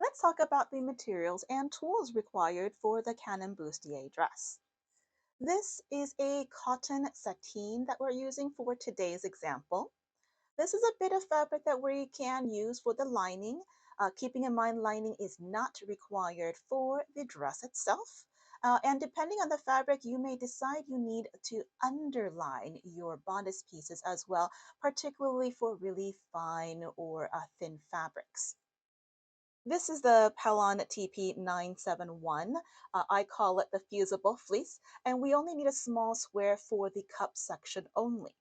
let's talk about the materials and tools required for the Canon bustier dress. This is a cotton sateen that we're using for today's example. This is a bit of fabric that we can use for the lining, keeping in mind lining is not required for the dress itself. And depending on the fabric, you may decide you need to underline your bodice pieces as well, particularly for really fine or thin fabrics. This is the Pelon TP971. I call it the fusible fleece, and we only need a small square for the cup section only.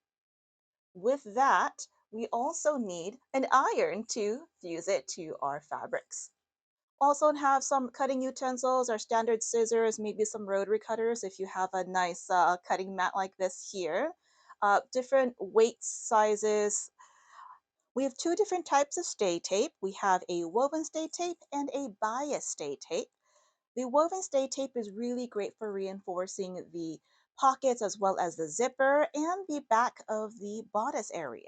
With that, we also need an iron to fuse it to our fabrics. Also have some cutting utensils or standard scissors, maybe some rotary cutters if you have a nice cutting mat like this here. Different weights, sizes. We have two different types of stay tape. We have a woven stay tape and a bias stay tape. The woven stay tape is really great for reinforcing the pockets as well as the zipper and the back of the bodice area.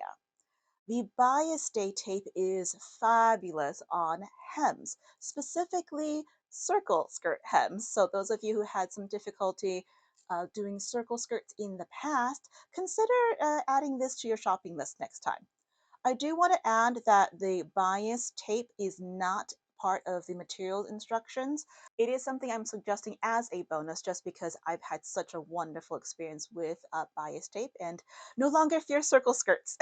The bias stay tape is fabulous on hems, specifically circle skirt hems. So those of you who had some difficulty doing circle skirts in the past, consider adding this to your shopping list next time. I do want to add that the bias tape is not part of the material instructions. It is something I'm suggesting as a bonus just because I've had such a wonderful experience with bias tape and no longer fear circle skirts.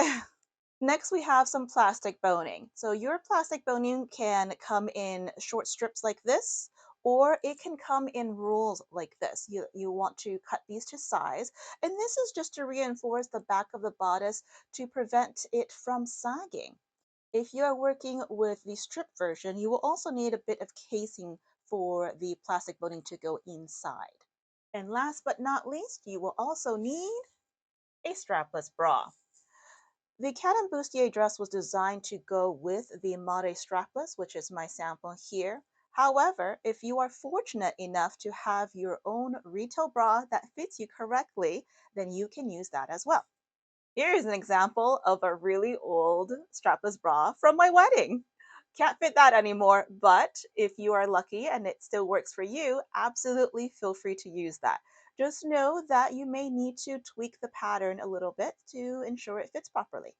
Next, we have some plastic boning. So your plastic boning can come in short strips like this, or it can come in rolls like this. You want to cut these to size, and this is just to reinforce the back of the bodice to prevent it from sagging. If you are working with the strip version, you will also need a bit of casing for the plastic boning to go inside. And last but not least, you will also need a strapless bra. The Canon bustier dress was designed to go with the Mare strapless, which is my sample here. However, if you are fortunate enough to have your own retail bra that fits you correctly, then you can use that as well. Here is an example of a really old strapless bra from my wedding. Can't fit that anymore, but if you are lucky and it still works for you, absolutely feel free to use that. Just know that you may need to tweak the pattern a little bit to ensure it fits properly.